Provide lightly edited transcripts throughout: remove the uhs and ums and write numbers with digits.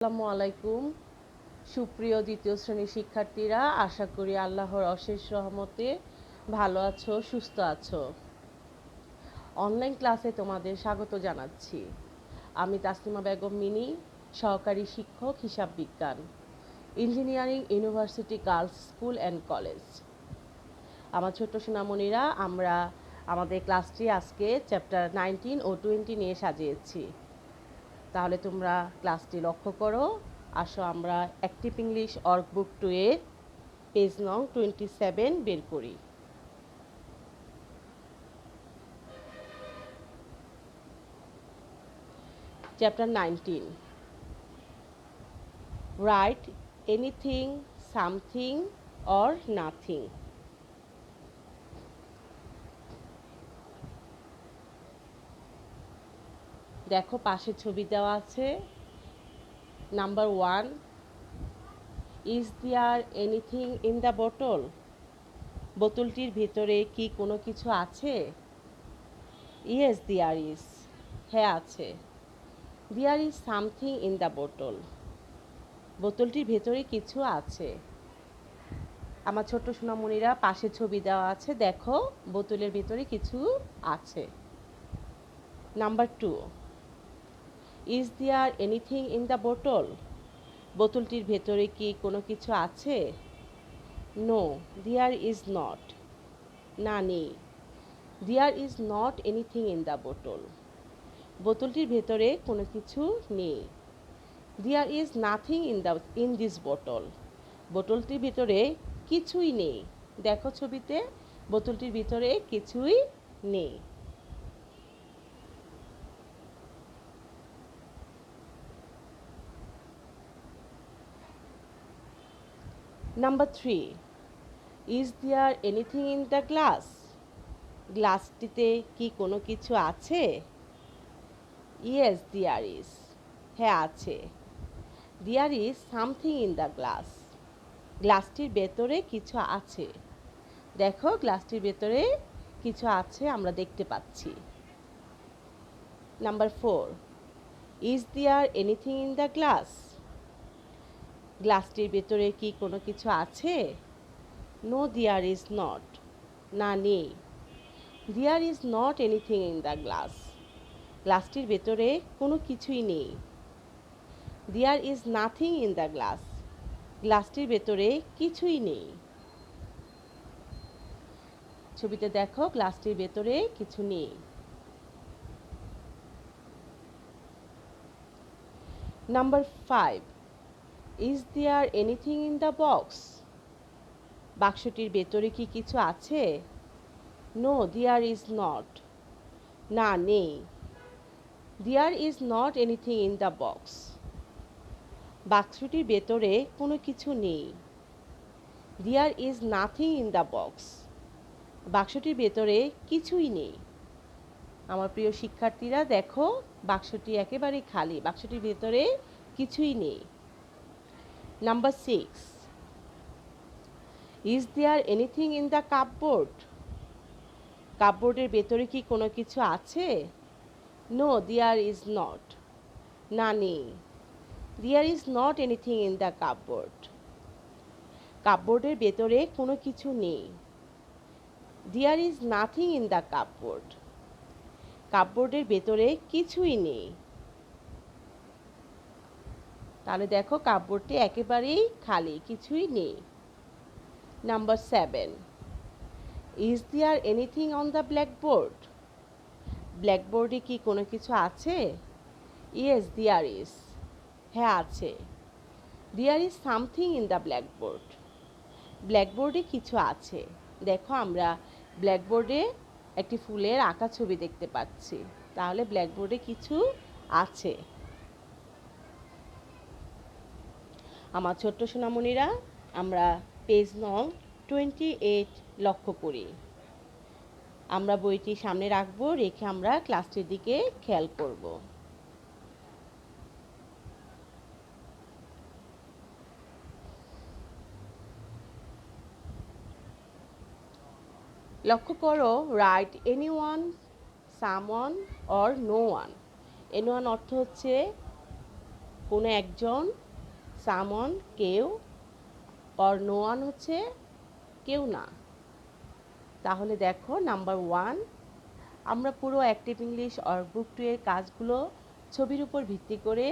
আসসালামু আলাইকুম সুপ্রিয় দ্বিতীয় শ্রেণীর শিক্ষার্থীরা, আশা করি আল্লাহর অশেষ রহমতে ভালো আছো, সুস্থ আছো। অনলাইন ক্লাসে তোমাদের স্বাগত জানাচ্ছি। আমি তাসলিমা বেগম মিনি, সহকারী শিক্ষক হিসাব বিজ্ঞান, engineering university girls school and college. আমার ছোট্ট সোনামণিরা, আমরা আমাদের ক্লাসটি আজকে চ্যাপ্টার 19 ও 20 নিয়ে সাজিয়েছি। তাহলে তোমরা ক্লাসটি লক্ষ্য করো। আসো আমরা অ্যাক্টিভ ইংলিশ ওয়ার্কবুক 2 এর পেজ নং 27 বের করি। Chapter 19, write anything, something or nothing. দেখো পাশে ছবি দেওয়া আছে। Number 1, is there anything in the বোতল? বোতলটির ভিতরে কি কোনো কিছু আছে? ইয়েস দেয়ার ইজ, হ্যাঁ আছে। There is something in the বোতল, বোতলটির ভেতরে কিছু আছে। আমার ছোট্ট সোনামণিরা, পাশে ছবি দেওয়া আছে, দেখো বোতলের ভিতরে কিছু আছে। Number 2, is there anything in the বোতল? বোতলটির ভেতরে কি কোনো কিছু আছে? নো দেয়ার ইজ নট, না নেই। There is not anything in the বোতল, বোতলটির ভেতরে কোনো কিছু নেই। There is nothing in this বোতল, বোতলটির ভিতরে কিছুই নেই। দেখো ছবিতে বোতলটির ভিতরে কিছুই নেই। Number 3, is there anything in the glass? গ্লাসটিতে কি কোনো কিছু আছে? ইয়েস দেয়ার ইজ, হ্যাঁ আছে। There is something in the glass, গ্লাসটির ভেতরে কিছু আছে। দেখো গ্লাসটির ভেতরে কিছু আছে, আমরা দেখতে পাচ্ছি। Number 4, is there anything in the glass? গ্লাসটির ভেতরে কি কোনো কিছু আছে? নো দেয়ার ইজ নট, না নেই। There is not anything in the glass, গ্লাসটির ভেতরে কোনো কিছুই নেই। There is nothing in the glass, গ্লাসটির ভেতরে কিছুই নেই। ছবিতে দেখো গ্লাসটির ভেতরে কিছু নেই। Number 5, is there anything in the box? বাক্সটির ভেতরে কি কিছু আছে? নো দেয়ার ইজ নট, না নেই। There is not anything in the box, বাক্সটির ভেতরে কোনো কিছু নেই। There is nothing in the box, বাক্সটির ভেতরে কিছুই নেই। আমার প্রিয় শিক্ষার্থীরা, দেখো বাক্সটি একেবারে খালি, বাক্সটির ভেতরে কিছুই নেই। Number 6, is there anything in the cupboard? কাপবোর্ডের ভেতরে কি কোনো কিছু আছে? নো দেয়ার ইজ নট, না নেই। There is not anything in the cupboard, কাপবোর্ডের ভেতরে কোনো কিছু নেই। There is nothing in the cupboard, কাপবোর্ডের ভেতরে কিছুই নেই। তাহলে দেখো কাপবোর্ডটি একেবারেই খালি, কিছুই নেই। Number 7, is there anything on the blackboard? ব্ল্যাকবোর্ডে কি কোনো কিছু আছে? ইয়েস দেয়ার ইজ, হ্যাঁ আছে। There is something in the blackboard, ব্ল্যাকবোর্ডে কিছু আছে। দেখো আমরা ব্ল্যাকবোর্ডে একটি ফুলের আঁকা ছবি দেখতে পাচ্ছি, তাহলে ব্ল্যাকবোর্ডে কিছু আছে। আমার ছোট্ট সোনামণিরা, আমরা পেজ নং 28 লক্ষ্য করি। আমরা বইটি সামনে রাখবো, রেখে আমরা ক্লাসটির দিকে খেয়াল করব। লক্ষ্য করো, write anyone, someone or no one. Anyone অর্থ হচ্ছে কোনো একজন, সামন কেউ, অর নো ওয়ান হচ্ছে কেউ না। তাহলে দেখো নাম্বার 1, আমরা পুরো অ্যাক্টিভ ইংলিশ অর বুক 2 এর কাজগুলো ছবির উপর ভিত্তি করে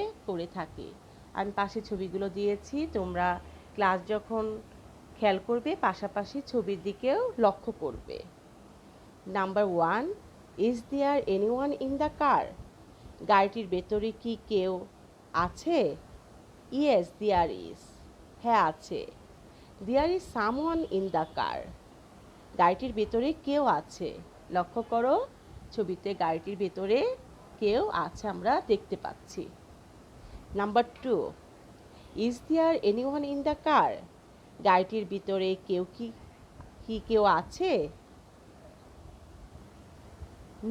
থাকি। আমি পাশে ছবিগুলো দিয়েছি, তোমরা ক্লাস যখন খেয়াল করবে পাশাপাশি ছবির দিকেও লক্ষ্য করবে। Number 1, is there anyone in the car? গাড়িটির ভেতরে কি কেউ আছে? ইয়েস দেয়ার ইজ, হ্যাঁ আছে। There is someone in the car, গাড়িটির ভেতরে কেউ আছে। লক্ষ্য করো ছবিতে গাড়িটির ভেতরে কেউ আছে আমরা দেখতে পাচ্ছি। Number 2, is there anyone in the car? গাড়িটির ভিতরে কেউ আছে?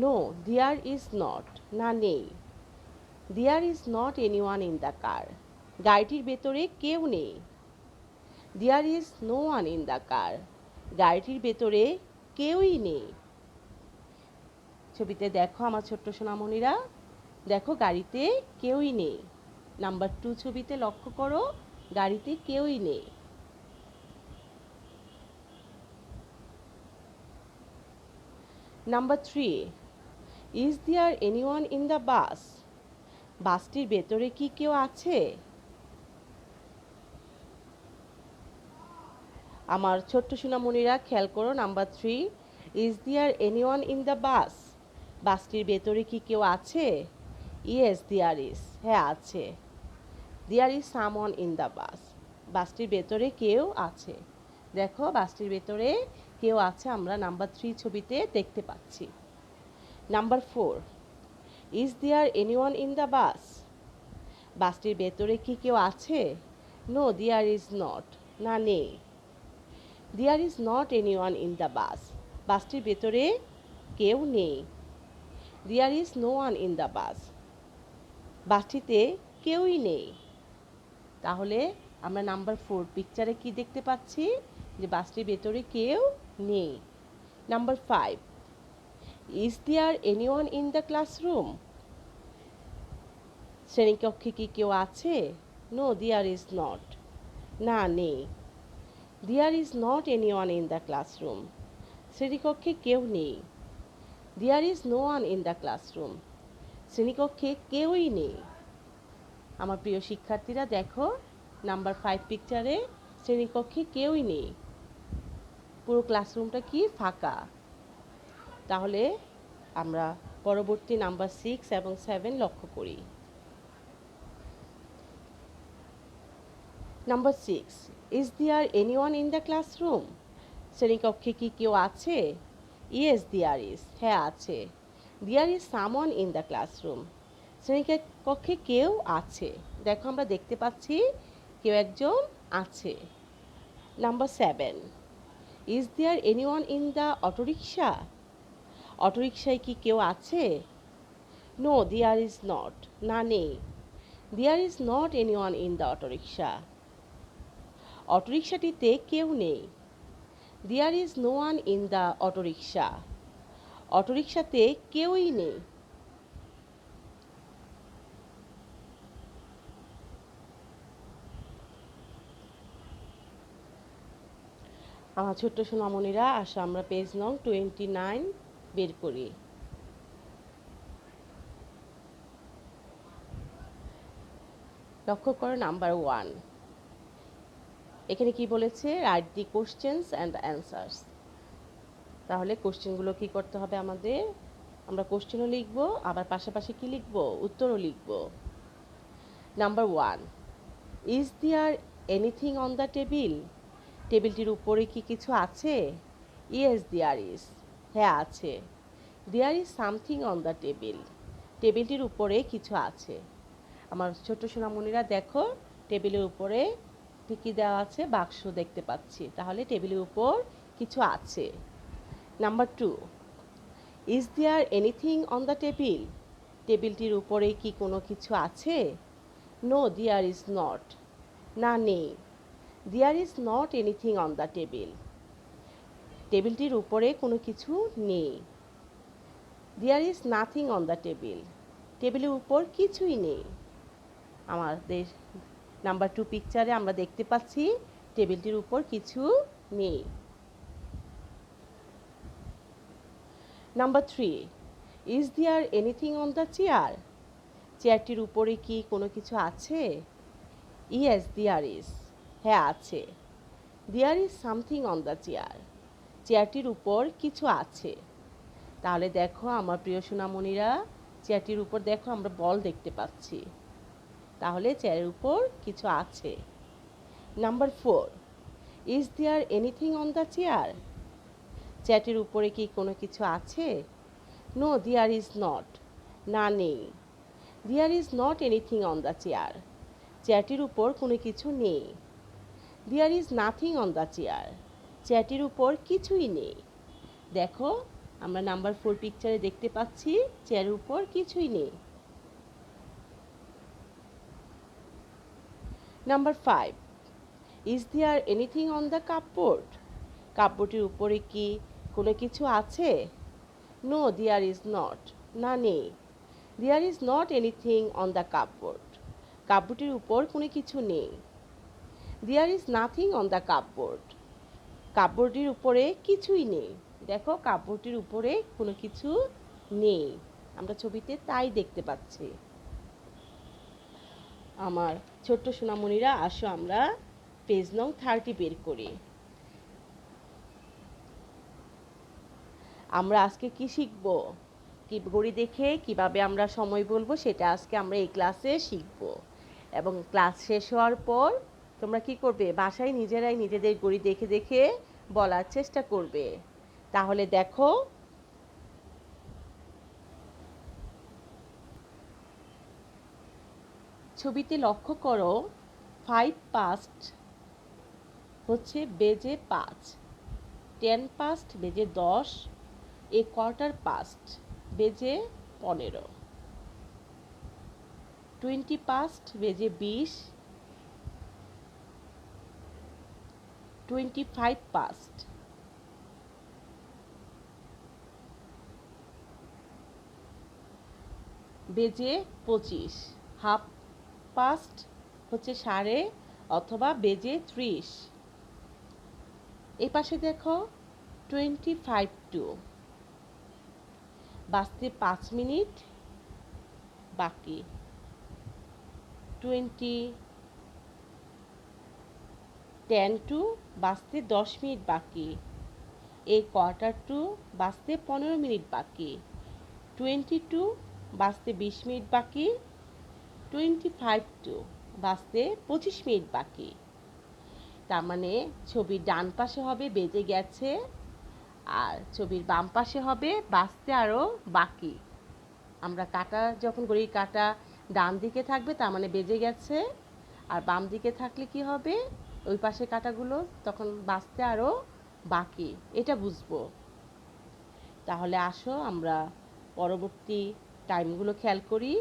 নো দেয়ার ইজ নট, না নেই। There is not anyone in the car, গাড়িটির ভেতরে কেউ নেই। There is no one in the car, গাড়িটির ভেতরে কেউই নেই। ছবিতে দেখো আমার ছোট্ট সোনামণিরা, দেখো গাড়িতে কেউই নেই। নাম্বার 2 ছবিতে লক্ষ্য করো, গাড়িতে কেউই নেই। Number 3, is there anyone in the bus? বাসটির ভেতরে কি কেউ আছে? আমার ছোট্ট সোনামণিরা খেয়াল করো, number 3, is there anyone in the bus? বাসটির ভেতরে কি কেউ আছে? ইয়েস দেয়ার ইজ, হ্যাঁ আছে। There is someone in the bus, বাসটির ভেতরে কেউ আছে। দেখো বাসটির ভেতরে কেউ আছে আমরা নাম্বার 3 ছবিতে দেখতে পাচ্ছি। Number 4, is there anyone in the bus? বাসটির ভেতরে কি কেউ আছে? নো দেয়ার ইজ নট, না নেই। There is not anyone in the bus, বাসটির ভেতরে কেউ নেই। There is no one in the bus, বাসটিতে কেউই নেই। তাহলে আমরা নাম্বার 4 পিকচারে কি দেখতে পাচ্ছি? যে বাসটির ভেতরে কেউ নেই। Number 5, is there anyone in the classroom? শ্রেণীকক্ষে কি কেউ আছে? নো দেয়ার ইজ নট, না নেই। There is not anyone in the classroom, শ্রেণীকক্ষে কেউ নেই। There is no one in the classroom, শ্রেণীকক্ষে কেউই নেই। আমার প্রিয় শিক্ষার্থীরা দেখো নাম্বার 5 পিকচারে শ্রেণীকক্ষে কেউই নেই, পুরো ক্লাসরুমটা কি ফাঁকা। তাহলে আমরা পরবর্তী নাম্বার 6 এবং 7 লক্ষ্য করি। Number 6, is there anyone in the classroom? শ্রেণীকক্ষে কি কেউ আছে? ইয়েস দেয়ার ইজ, হ্যাঁ আছে। There is someone in the classroom, শ্রেণীকক্ষে কেউ আছে। দেখো আমরা দেখতে পাচ্ছি কেউ একজন আছে। Number 7, is there anyone in the autorickshaw? অটোরিকশায় কি কেউ আছে? নো দেয়ার ইজ নট, না নেই। There is not anyone in the autorickshaw, অটোরিকশাটিতে কেউ নেই। There is no one in the autorickshaw, অটোরিকশাতে কেউই নেই। আমার ছোট্ট সোনামণিরা, আসো আমরা পেজ নং 29 বের করি। লক্ষ্য করো নাম্বার 1, এখানে কি বলেছে? Write the questions and answers. তাহলে কোশ্চেনগুলো কি করতে হবে আমাদের? আমরা কোশ্চেনও লিখবো, আবার পাশাপাশি কি লিখবো? উত্তরও লিখবো। Number 1, is there anything on the table? টেবিলটির উপরে কি কিছু আছে? ইয়েস দেয়ার ইজ, হ্যাঁ আছে। There is something on the table, টেবিলটির উপরে কিছু আছে। আমার ছোট্ট সোনামণিরা দেখো টেবিলের উপরে কি দেওয়া আছে? বাক্স দেখতে পাচ্ছি, তাহলে টেবিলের উপর কিছু আছে। Number 2, is there anything on the table? টেবিলটির উপরে কি কোনো কিছু আছে? নো দেয়ার ইজ নট, না নেই। There is not anything on the table, টেবিলটির উপরে কোনো কিছু নেই। There is nothing on the table, টেবিলের উপর কিছুই নেই। আমাদের নাম্বার 2 পিকচারে আমরা দেখতে পাচ্ছি টেবিলটির উপর কিছু নেই। Number 3, is there anything on the chair? চেয়ারটির উপরে কি কোনো কিছু আছে? ইয়েস দেয়ার ইজ, হ্যাঁ আছে। There is something on the chair, চেয়ারটির উপর কিছু আছে। তাহলে দেখো আমার প্রিয় সোনামণিরা, চেয়ারটির উপর দেখো আমরা বল দেখতে পাচ্ছি, তাহলে চেয়ারের উপর কিছু আছে। Number 4, is there anything on the chair? চেয়ারটির উপরে কি কোনো কিছু আছে? নো দেয়ার ইজ নট, না নেই। There is not anything on the chair, চেয়ারটির উপর কোনো কিছু নেই। There is nothing on the chair, চেয়ারটির উপর কিছুই নেই। দেখো আমরা নাম্বার 4 পিকচারে দেখতে পাচ্ছি চেয়ারের উপর কিছুই নেই। Number 5, is there anything on the cupboard? কাপবোর্ডের উপরে কি কোনো কিছু আছে? নো দেয়ার ইজ নট, না নেই। There is not anything on the cupboard, কাপবোর্ডের উপর কোনো কিছু নেই। There is nothing on the cupboard, কাপবোর্ডের উপরে কিছুই নেই। দেখো কাপবোর্ডের উপরে কোনো কিছু নেই, আমরা ছবিতে তাই দেখতে পাচ্ছি। আমার ছোট্ট সোনামণিরা, আসো আমরা পেজ নং 30 বের করি। আমরা আজকে কি শিখব? কি ঘড়ি দেখে কিভাবে আমরা সময় বলবো সেটা আজকে আমরা এই ক্লাসে শিখব। এবং ক্লাস শেষ হওয়ার পর তোমরা কি করবে? বাসায় নিজেরাই নিজেদের ঘড়ি দেখে দেখে বলার চেষ্টা করবে। তাহলে দেখো ছবিতে লক্ষ্য করো 5 past হচ্ছে বেজে 5, 10 past বেজে 10, a quarter past বেজে 15, 20 past বেজে 20, 25 past বেজে 25, হাফ পাস্ট হচ্ছে সাড়ে অথবা বেজে 30। এই পাশে দেখো 25 টু, বাজতে 5 মিনিট বাকি। 10 টু বাজতে 10 মিনিট বাকি। এই কোয়ার্টার টু বাজতে 15 মিনিট বাকি। 22 বাজতে 20 মিনিট বাকি। 25 টু বাজতে 25 মিনিট বাকি। তার মানে ছবির ডান পাশে হবে বেজে গেছে, আর ছবির বাম পাশে হবে বাজতে আরও বাকি। আমরা কাটা যখন ঘড়ির কাটা ডান দিকে থাকবে তার মানে বেজে গেছে, আর বাম দিকে থাকলে কি হবে? ওই পাশে কাটাগুলো তখন বাজতে আরও বাকি, এটা বুঝবো। তাহলে আসো আমরা পরবর্তী টাইমগুলো খেয়াল করি।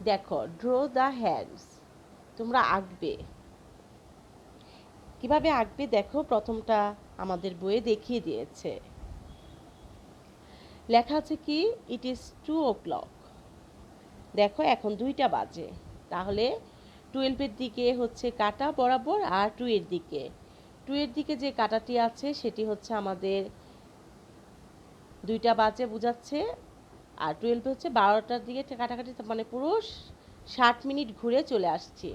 দেখো ড্র দ্য হ্যান্ডস, তোমরা আঁকবে। কিভাবে আঁকবে দেখো, প্রথমটা আমাদের বইয়ে দেখিয়ে দিয়েছে। লেখা আছে কি? It is 2 o'clock। দেখো এখন 2টা বাজে, তাহলে 12-এর দিকে হচ্ছে কাটা বরাবর, আর 2 এর দিকে, 2 এর দিকে যে কাটাটি আছে সেটি হচ্ছে আমাদের 2টা বাজে বোঝাচ্ছে, আর 12 হচ্ছে 12টার দিকে কাটাকাটি, মানে পুরো 60 মিনিট ঘুরে চলে আসছে,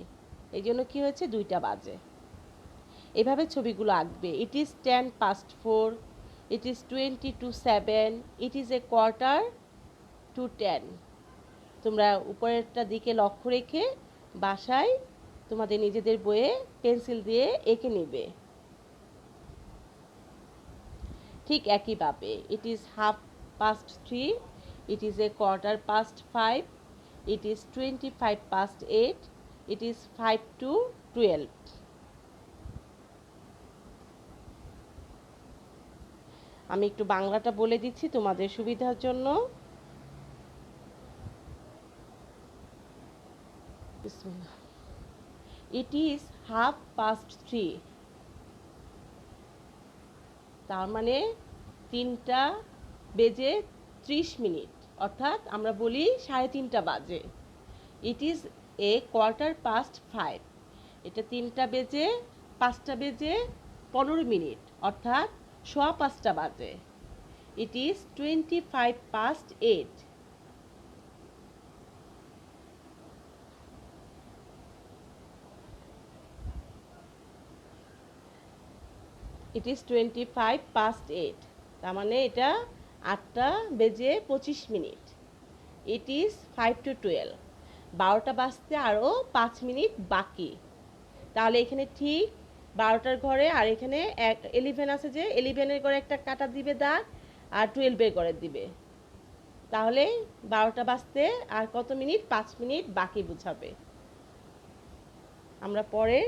এই জন্য কী হয়েছে? 2টা বাজে। এভাবে ছবিগুলো আঁকবে। It is 10 past 4, it is 20 to 7, it is a quarter to 10। তোমরা উপরেরটা দিকে লক্ষ্য রেখে বাসায় তোমাদের নিজেদের বইয়ে পেন্সিল দিয়ে এঁকে নেবে। ঠিক একইভাবে it is 1/2 past 3, it is a quarter past 5, it is 25 past 8, it is 5 to 12। আমি একটু বাংলাটা বলে দিচ্ছি তোমাদের সুবিধার জন্য। ইট ইজ 1/2 past 3, তার মানে 3টা বেজে 30 মিনিট, অর্থাৎ আমরা বলি 3:30 বাজে। ইট ইজ এ কোয়ার্টার পাস্ট 5। এটা 3টা বেজে 5টা বেজে 15 মিনিট, অর্থাৎ সোয়া 5টা বাজে। It is 25 past 8। It is 25 past 8, তার মানে এটা 8টা বেজে 25 মিনিট। ইট ইজ 5 to 12, 12টা বাজতে আরও 5 মিনিট বাকি। তাহলে এখানে ঠিক 12টার ঘরে আর এখানে 11 আছে, যে 11-এর ঘরে একটা কাটা দিবে দাগ, আর 12-এর ঘরে দিবে। তাহলে 12টা বাজতে আর কত মিনিট? 5 মিনিট বাকি বুঝাবে। আমরা পরের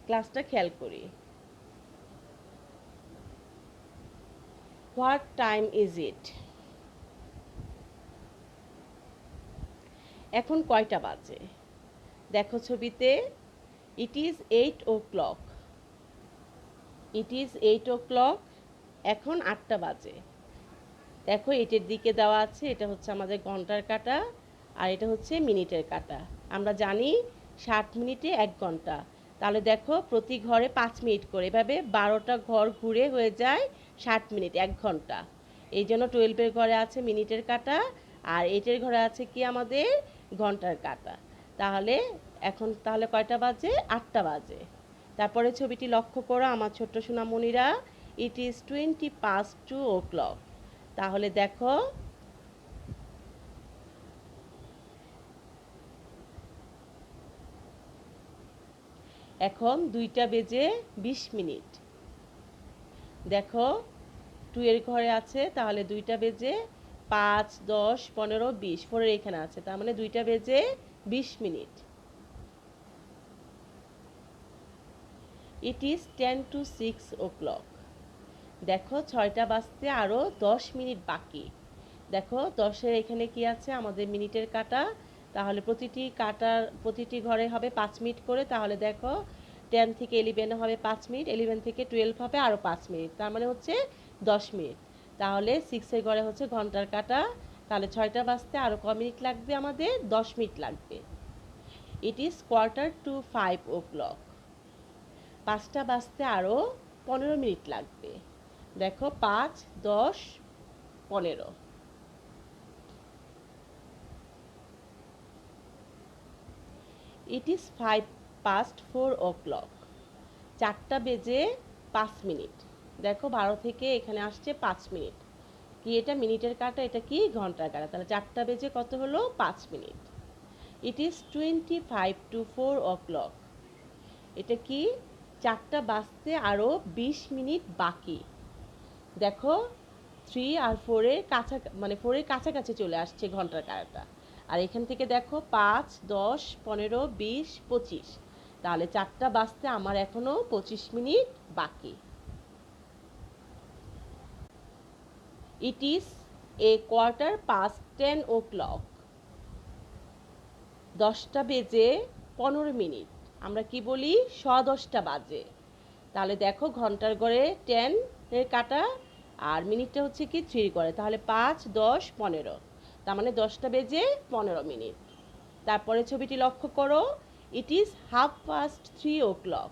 ক্লাসটা খেয়াল করি। What time is it? এখন কয়টা বাজে? দেখো ছবিতে, it is 8 o'clock। It is 8 o'clock, এখন 8টা বাজে। দেখো এটার দিকে দেওয়া আছে, এটা হচ্ছে আমাদের ঘন্টার কাঁটা, আর এটা হচ্ছে মিনিটের কাঁটা। আমরা জানি 60 মিনিটে 1 ঘন্টা। তাহলে দেখো প্রতি ঘরে 5 মিনিট করে, এভাবে 12টা ঘর ঘুরে হয়ে যায় 60 মিনিট, 1 ঘন্টা। এই জন্য 12-এর ঘরে আছে মিনিটের কাঁটা, আর 8-এর ঘরে আছে কি আমাদের ঘন্টার কাঁটা। তাহলে এখন তাহলে কয়টা বাজে? 8টা বাজে। তারপরে ছবিটি লক্ষ্য করো আমার ছোট্ট সোনামণিরা, ইট ইজ 20 past 2 o'clock। তাহলে দেখো এখন 2টা বেজে 20 মিনিট। দেখো 2 এর ঘরে আছে, তাহলে 2টা বেজে 5, 10, 15, 20, 4 এখানে আছে, তার মানে 2টা বেজে 20 minute. It is 10 to 6 o'clock। দেখো 6টা বাজতে আরও 10 মিনিট বাকি। দেখো 10-এর এখানে কি আছে? আমাদের মিনিটের কাঁটা। তাহলে প্রতিটি ঘরে হবে 5 মিনিট করে। তাহলে দেখো 10 থেকে 11 হবে 5 মিনিট, 11 থেকে 12 হবে আরও 5 মিনিট, তার মানে হচ্ছে 10 মিনিট। তাহলে 6-এর ঘরে হচ্ছে ঘন্টার কাঁটা। তাহলে 6টা বাজতে আরও ক মিনিট লাগবে? আমাদের 10 মিনিট লাগবে। It is 4:45 o'clock। 5টা বাজতে আরও 15 মিনিট লাগবে। দেখো 5, 10, 15। It is 5 past 4 o'clock। 4টা বেজে 5 মিনিট। দেখো 12 থেকে এখানে আসছে 5 মিনিট। কি এটা মিনিটের কাঁটা, এটা কি ঘন্টার কাঁটা। তাহলে 4টা বেজে কত হলো? 5 minute. It is 25 to 4 o'clock। এটা কি? 4টা বাজতে আরও 20 মিনিট বাকি। দেখো 3 আর 4-এর কাছাকাছি চলে আসছে ঘন্টার কাঁটাটা। আর এখান থেকে দেখো 5, 10, 15, 20, 25। তাহলে 4টা বাজতে আমার এখনও 25 মিনিট বাকি। ইট is a quarter past 10 o'clock। 10টা বেজে 15 মিনিট। আমরা কি বলি? 10:15 বাজে। তাহলে দেখো ঘন্টার ঘরে 10-এর কাঁটা, আর মিনিটটা হচ্ছে কি 3 করে। তাহলে 5, 10, 15, তার মানে 10টা বেজে 15 মিনিট। তারপরে ছবিটি লক্ষ্য করো, ইট ইজ 3:30 o'clock।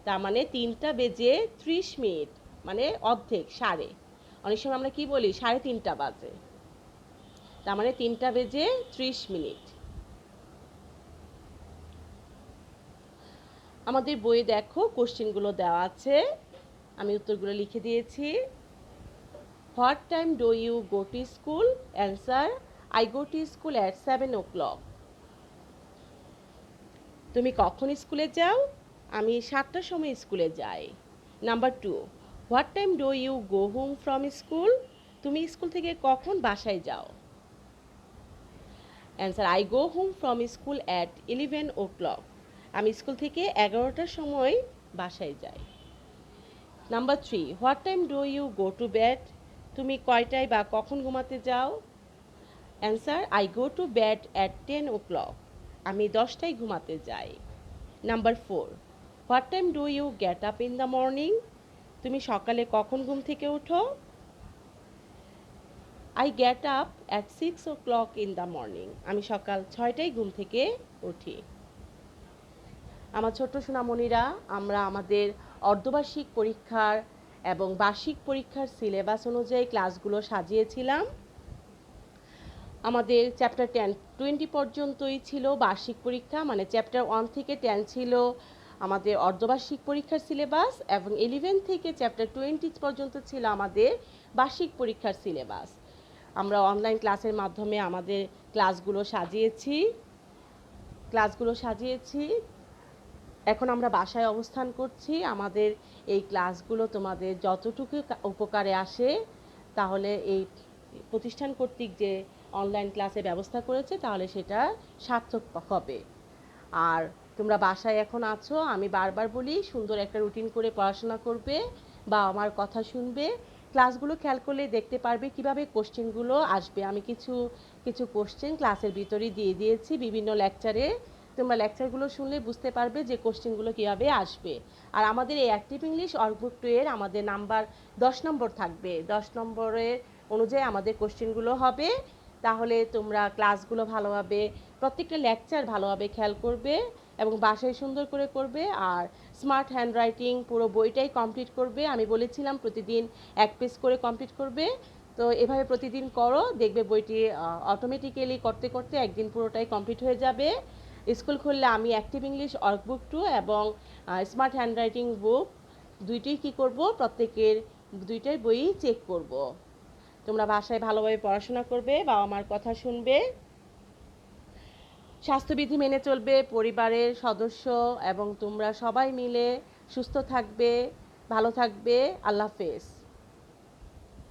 তার মানে 3টা বেজে 30 মিনিট, মানে অর্ধেক, সাড়ে। অনেক সময় আমরা কি বলি? 3:30 বাজে। তার মানে 3টা বেজে 30 মিনিট। আমাদের বইয়ে দেখো কোশ্চেনগুলো দেওয়া আছে, আমি উত্তরগুলো লিখে দিয়েছি। What time do you go to school? Answer, I go to school at 7 o'clock। তুমি কখন স্কুলে যাও? আমি 7টার সময় স্কুলে যাই। Number 2, what time do you go home from school? তুমি স্কুল থেকে কখন বাসায় যাও? Answer, I go home from school at 11 o'clock। আমি স্কুল থেকে 11টার সময় বাসায় যাই। Number 3, what time do you go to bed? তুমি কয়টায় বা কখন ঘুমাতে যাও? Answer, I go to bed at 10 o'clock। আমি 10টায় ঘুমাতে যাই। Number 4, what time do you get up in the morning? তুমি সকালে কখন ঘুম থেকে ওঠো? I get up at 6 o'clock in the morning. আমি সকাল 6টায় ঘুম থেকে উঠি। আমার ছোট্ট সোনামণিরা, আমরা আমাদের অর্ধবার্ষিক পরীক্ষার এবং বার্ষিক পরীক্ষার সিলেবাস অনুযায়ী ক্লাসগুলো সাজিয়েছিলাম। আমাদের চ্যাপ্টার 10-20 পর্যন্তই ছিল বার্ষিক পরীক্ষা, মানে চ্যাপ্টার 1 থেকে 10 ছিল আমাদের অর্ধবার্ষিক পরীক্ষার সিলেবাস, এবং 11 থেকে চ্যাপ্টার 20 পর্যন্ত ছিল আমাদের বার্ষিক পরীক্ষার সিলেবাস। আমরা অনলাইন ক্লাসের মাধ্যমে আমাদের ক্লাসগুলো সাজিয়েছি। এখন আমরা বাসায় অবস্থান করছি। আমাদের এই ক্লাসগুলো তোমাদের যতটুকু উপকারে আসে, তাহলে এই প্রতিষ্ঠান কর্তৃক যে অনলাইন ক্লাসের ব্যবস্থা করেছে, তাহলে সেটা সার্থক হবে। আর তোমরা বাসায় এখন আছো, আমি বারবার বলি সুন্দর একটা রুটিন করে পড়াশোনা করবে বা আমার কথা শুনবে। ক্লাসগুলো খেয়াল করলে দেখতে পারবে কিভাবে কোশ্চেনগুলো আসবে। আমি কিছু কিছু কোশ্চেন ক্লাসের ভিতরেই দিয়ে দিয়েছি বিভিন্ন লেকচারে। তোমরা লেকচারগুলো শুনলে বুঝতে পারবে যে কোশ্চেনগুলো কীভাবে আসবে। আর আমাদের এই অ্যাক্টিভ ইংলিশ ওয়ার্কবুক 2 এর আমাদের নাম্বার 10 নম্বর থাকবে। 10 নম্বরের অনুযায়ী আমাদের কোশ্চেনগুলো হবে। তাহলে তোমরা ক্লাসগুলো ভালোভাবে, প্রত্যেকটা লেকচার ভালোভাবে খেয়াল করবে এবং বাসায় সুন্দর করে করবে। আর স্মার্ট হ্যান্ডরাইটিং পুরো বইটাই কমপ্লিট করবে। আমি বলেছিলাম প্রতিদিন 1 পেজ করে কমপ্লিট করবে। তো এভাবে প্রতিদিন করো, দেখবে বইটি অটোমেটিক্যালি করতে করতে একদিন পুরোটাই কমপ্লিট হয়ে যাবে। স্কুল খুললে আমি অ্যাক্টিভ ইংলিশ ওয়ার্কবুক 2 এবং স্মার্ট হ্যান্ডরাইটিং বুক দুইটাই কী করব, প্রত্যেকের দুইটাই বই চেক করব। তোমরা বাসায় ভালোভাবে পড়াশোনা করবে, বাবা মার কথা শুনবে, স্বাস্থ্যবিধি মেনে চলবে, পরিবারের সদস্য এবং তোমরা সবাই মিলে সুস্থ থাকবে, ভালো থাকবে। আল্লাহ হাফেজ।